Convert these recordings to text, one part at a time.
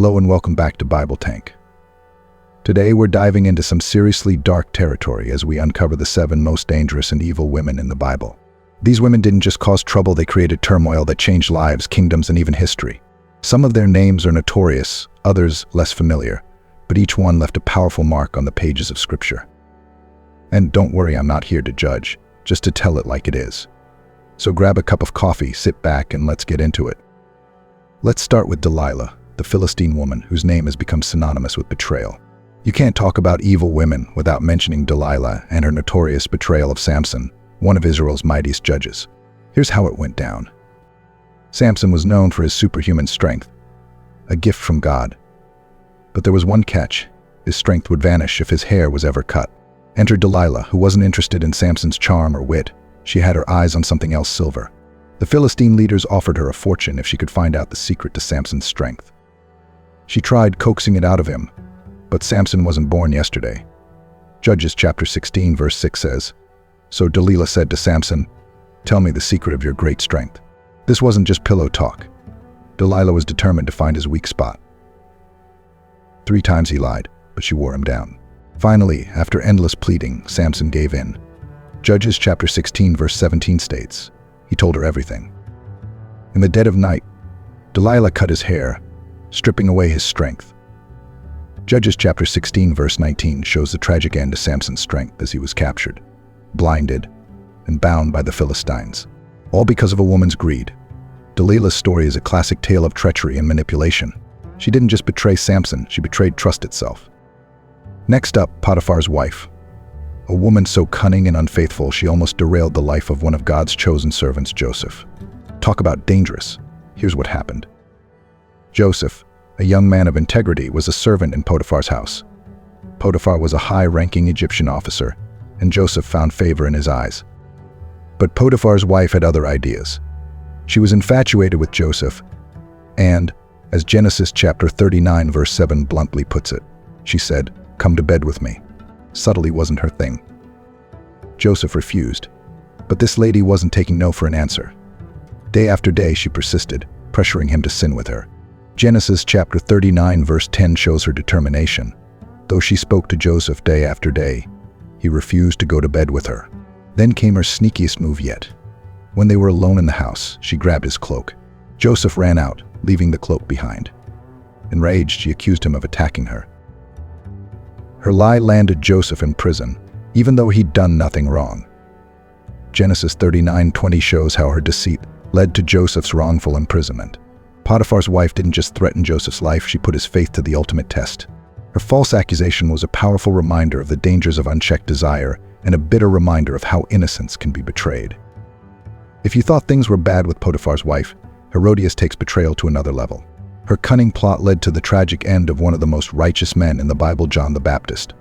Hello and welcome back to Bible Tank. Today we're diving into some seriously dark territory as we uncover the 7 most dangerous and evil women in the Bible. These women didn't just cause trouble, they created turmoil that changed lives, kingdoms, and even history. Some of their names are notorious, others less familiar, but each one left a powerful mark on the pages of Scripture. And don't worry, I'm not here to judge, just to tell it like it is. So grab a cup of coffee, sit back, and let's get into it. Let's start with Delilah, the Philistine woman whose name has become synonymous with betrayal. You can't talk about evil women without mentioning Delilah and her notorious betrayal of Samson, one of Israel's mightiest judges. Here's how it went down. Samson was known for his superhuman strength, a gift from God. But there was one catch: his strength would vanish if his hair was ever cut. Enter Delilah, who wasn't interested in Samson's charm or wit. She had her eyes on something else: silver. The Philistine leaders offered her a fortune if she could find out the secret to Samson's strength. She tried coaxing it out of him, but Samson wasn't born yesterday. Judges chapter 16 verse 6 says, "So Delilah said to Samson, 'Tell me the secret of your great strength.'" This wasn't just pillow talk. Delilah was determined to find his weak spot. 3 times he lied, but she wore him down. Finally, after endless pleading, Samson gave in. Judges chapter 16 verse 17 states, he told her everything. In the dead of night, Delilah cut his hair, stripping away his strength. Judges chapter 16 verse 19 shows the tragic end to Samson's strength as he was captured, blinded, and bound by the Philistines, all because of a woman's greed. Delilah's story is a classic tale of treachery and manipulation. She didn't just betray Samson, she betrayed trust itself. Next up, Potiphar's wife. A woman so cunning and unfaithful she almost derailed the life of one of God's chosen servants, Joseph. Talk about dangerous. Here's what happened. Joseph, a young man of integrity, was a servant in Potiphar's house. Potiphar was a high-ranking Egyptian officer, and Joseph found favor in his eyes. But Potiphar's wife had other ideas. She was infatuated with Joseph, and, as Genesis chapter 39 verse 7 bluntly puts it, she said, "Come to bed with me." Subtlety wasn't her thing. Joseph refused, but this lady wasn't taking no for an answer. Day after day she persisted, pressuring him to sin with her. Genesis chapter 39 verse 10 shows her determination. Though she spoke to Joseph day after day, he refused to go to bed with her. Then came her sneakiest move yet. When they were alone in the house, she grabbed his cloak. Joseph ran out, leaving the cloak behind. Enraged, she accused him of attacking her. Her lie landed Joseph in prison, even though he'd done nothing wrong. Genesis 39:20 shows how her deceit led to Joseph's wrongful imprisonment. Potiphar's wife didn't just threaten Joseph's life, she put his faith to the ultimate test. Her false accusation was a powerful reminder of the dangers of unchecked desire and a bitter reminder of how innocence can be betrayed. If you thought things were bad with Potiphar's wife, Herodias takes betrayal to another level. Her cunning plot led to the tragic end of one of the most righteous men in the Bible, John the Baptist.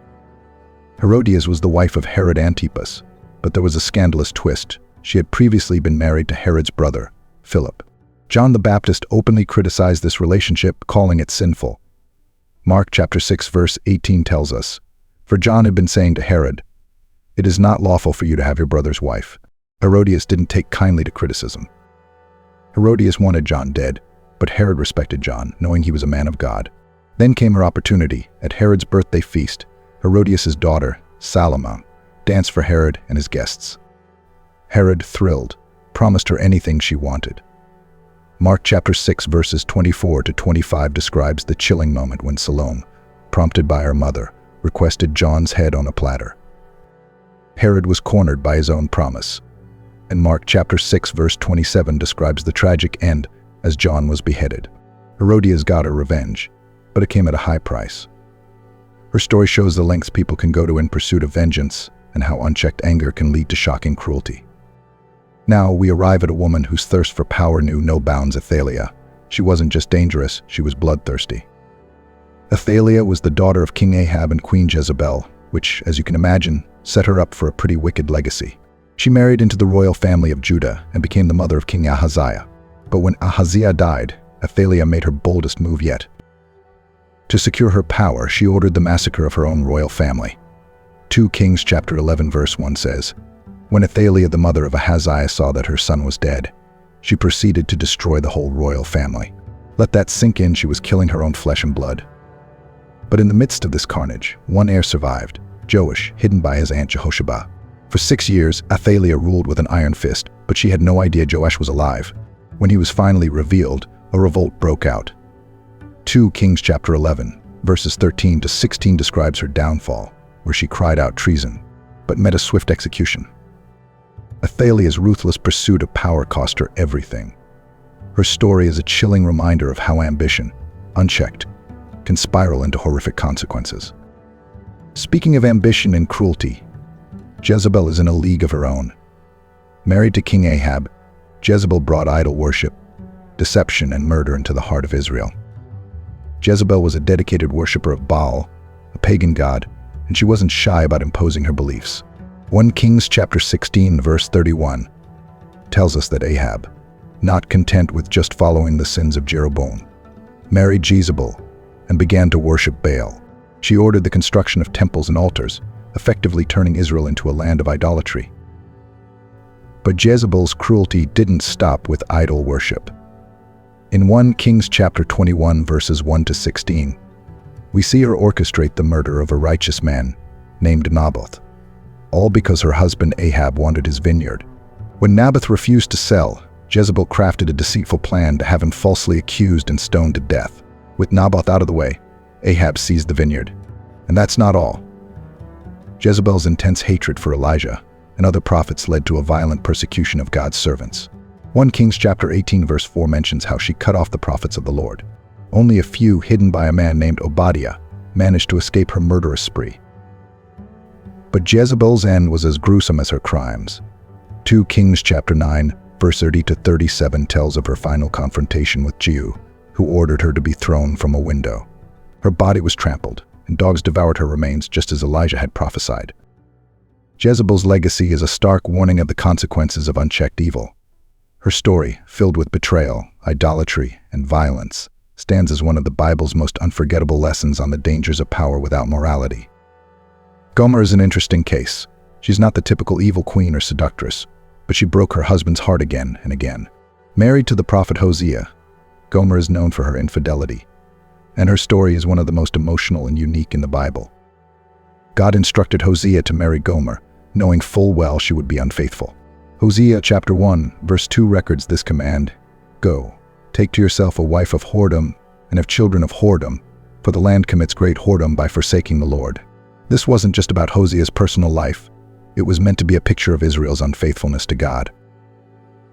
Herodias was the wife of Herod Antipas, but there was a scandalous twist. She had previously been married to Herod's brother, Philip. John the Baptist openly criticized this relationship, calling it sinful. Mark chapter 6 verse 18 tells us, "For John had been saying to Herod, 'It is not lawful for you to have your brother's wife.'" Herodias didn't take kindly to criticism. Herodias wanted John dead, but Herod respected John, knowing he was a man of God. Then came her opportunity. At Herod's birthday feast, Herodias' daughter, Salome, danced for Herod and his guests. Herod, thrilled, promised her anything she wanted. Mark chapter 6 verses 24 to 25 describes the chilling moment when Salome, prompted by her mother, requested John's head on a platter. Herod was cornered by his own promise. And Mark chapter 6 verse 27 describes the tragic end as John was beheaded. Herodias got her revenge, but it came at a high price. Her story shows the lengths people can go to in pursuit of vengeance and how unchecked anger can lead to shocking cruelty. Now we arrive at a woman whose thirst for power knew no bounds: Athaliah. She wasn't just dangerous, she was bloodthirsty. Athaliah was the daughter of King Ahab and Queen Jezebel, which, as you can imagine, set her up for a pretty wicked legacy. She married into the royal family of Judah and became the mother of King Ahaziah. But when Ahaziah died, Athaliah made her boldest move yet. To secure her power, she ordered the massacre of her own royal family. 2 Kings chapter 11 verse 1 says, "When Athaliah, the mother of Ahaziah, saw that her son was dead, she proceeded to destroy the whole royal family." Let that sink in. She was killing her own flesh and blood. But in the midst of this carnage, one heir survived, Joash, hidden by his aunt Jehoshaphat. For 6 years, Athaliah ruled with an iron fist, but she had no idea Joash was alive. When he was finally revealed, a revolt broke out. 2 Kings chapter 11, verses 13 to 16 describes her downfall, where she cried out treason, but met a swift execution. Athaliah's ruthless pursuit of power cost her everything. Her story is a chilling reminder of how ambition, unchecked, can spiral into horrific consequences. Speaking of ambition and cruelty, Jezebel is in a league of her own. Married to King Ahab, Jezebel brought idol worship, deception, and murder into the heart of Israel. Jezebel was a dedicated worshiper of Baal, a pagan god, and she wasn't shy about imposing her beliefs. 1 Kings chapter 16, verse 31, tells us that Ahab, not content with just following the sins of Jeroboam, married Jezebel and began to worship Baal. She ordered the construction of temples and altars, effectively turning Israel into a land of idolatry. But Jezebel's cruelty didn't stop with idol worship. In 1 Kings chapter 21, verses 1 to 16, we see her orchestrate the murder of a righteous man named Naboth, all because her husband Ahab wanted his vineyard. When Naboth refused to sell, Jezebel crafted a deceitful plan to have him falsely accused and stoned to death. With Naboth out of the way, Ahab seized the vineyard. And that's not all. Jezebel's intense hatred for Elijah and other prophets led to a violent persecution of God's servants. 1 Kings chapter 18 verse 4 mentions how she cut off the prophets of the Lord. Only a few, hidden by a man named Obadiah, managed to escape her murderous spree. But Jezebel's end was as gruesome as her crimes. 2 Kings chapter 9 verse 30 to 37 tells of her final confrontation with Jehu, who ordered her to be thrown from a window. Her body was trampled, and dogs devoured her remains just as Elijah had prophesied. Jezebel's legacy is a stark warning of the consequences of unchecked evil. Her story, filled with betrayal, idolatry, and violence, stands as one of the Bible's most unforgettable lessons on the dangers of power without morality. Gomer is an interesting case. She's not the typical evil queen or seductress, but she broke her husband's heart again and again. Married to the prophet Hosea, Gomer is known for her infidelity, and her story is one of the most emotional and unique in the Bible. God instructed Hosea to marry Gomer, knowing full well she would be unfaithful. Hosea chapter 1, verse 2 records this command: "Go, take to yourself a wife of whoredom and of children of whoredom, for the land commits great whoredom by forsaking the Lord." This wasn't just about Hosea's personal life. It was meant to be a picture of Israel's unfaithfulness to God.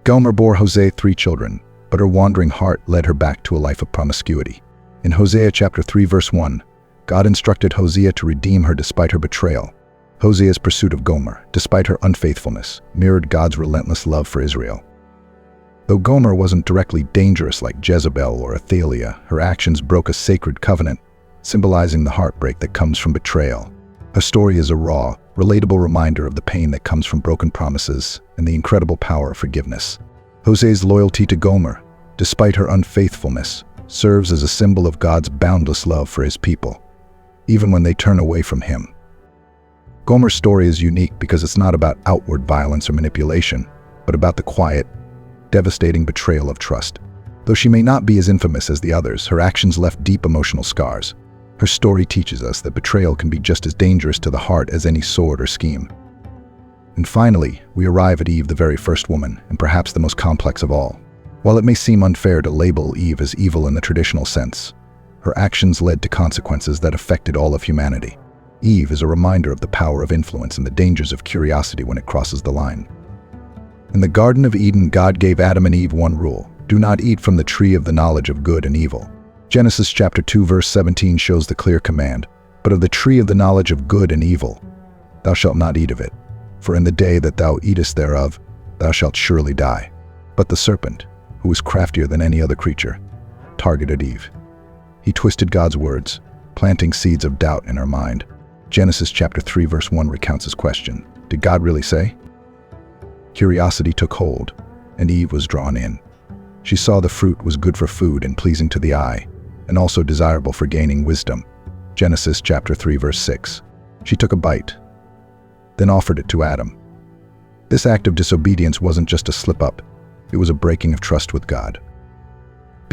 Gomer bore Hosea 3 children, but her wandering heart led her back to a life of promiscuity. In Hosea chapter 3 verse 1, God instructed Hosea to redeem her despite her betrayal. Hosea's pursuit of Gomer, despite her unfaithfulness, mirrored God's relentless love for Israel. Though Gomer wasn't directly dangerous like Jezebel or Athaliah, her actions broke a sacred covenant, symbolizing the heartbreak that comes from betrayal. Her story is a raw, relatable reminder of the pain that comes from broken promises and the incredible power of forgiveness. Hosea's loyalty to Gomer, despite her unfaithfulness, serves as a symbol of God's boundless love for his people, even when they turn away from him. Gomer's story is unique because it's not about outward violence or manipulation, but about the quiet, devastating betrayal of trust. Though she may not be as infamous as the others, her actions left deep emotional scars. Her story teaches us that betrayal can be just as dangerous to the heart as any sword or scheme. And finally, we arrive at Eve, the very first woman, and perhaps the most complex of all. While it may seem unfair to label Eve as evil in the traditional sense, her actions led to consequences that affected all of humanity. Eve is a reminder of the power of influence and the dangers of curiosity when it crosses the line. In the Garden of Eden, God gave Adam and Eve one rule: do not eat from the tree of the knowledge of good and evil. Genesis chapter 2 verse 17 shows the clear command, "But of the tree of the knowledge of good and evil, thou shalt not eat of it, for in the day that thou eatest thereof, thou shalt surely die." But the serpent, who was craftier than any other creature, targeted Eve. He twisted God's words, planting seeds of doubt in her mind. Genesis chapter 3 verse 1 recounts his question: did God really say? Curiosity took hold, and Eve was drawn in. She saw the fruit was good for food and pleasing to the eye, and also desirable for gaining wisdom. Genesis chapter 3 verse 6. She took a bite, then offered it to Adam. This act of disobedience wasn't just a slip-up, it was a breaking of trust with God.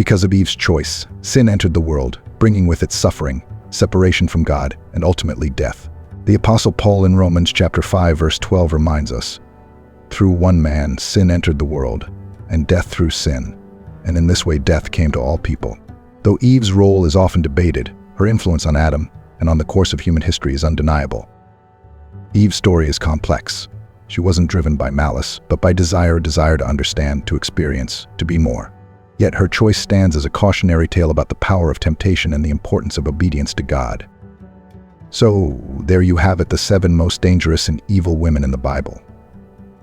Because of Eve's choice, sin entered the world, bringing with it suffering, separation from God, and ultimately death. The Apostle Paul in Romans chapter 5 verse 12 reminds us, "Through one man sin entered the world, and death through sin, and in this way death came to all people." Though Eve's role is often debated, her influence on Adam and on the course of human history is undeniable. Eve's story is complex. She wasn't driven by malice, but by desire to understand, to experience, to be more. Yet her choice stands as a cautionary tale about the power of temptation and the importance of obedience to God. So, there you have it, the 7 most dangerous and evil women in the Bible.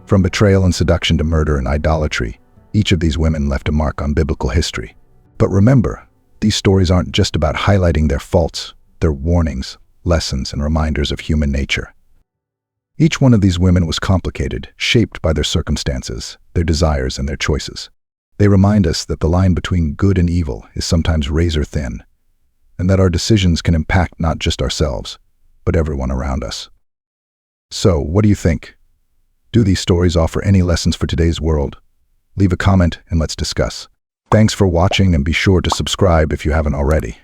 From betrayal and seduction to murder and idolatry, each of these women left a mark on biblical history. But remember, these stories aren't just about highlighting their faults, they're warnings, lessons, and reminders of human nature. Each one of these women was complicated, shaped by their circumstances, their desires, and their choices. They remind us that the line between good and evil is sometimes razor thin, and that our decisions can impact not just ourselves, but everyone around us. So, what do you think? Do these stories offer any lessons for today's world? Leave a comment and let's discuss. Thanks for watching, and be sure to subscribe if you haven't already.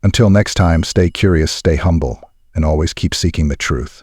Until next time, stay curious, stay humble, and always keep seeking the truth.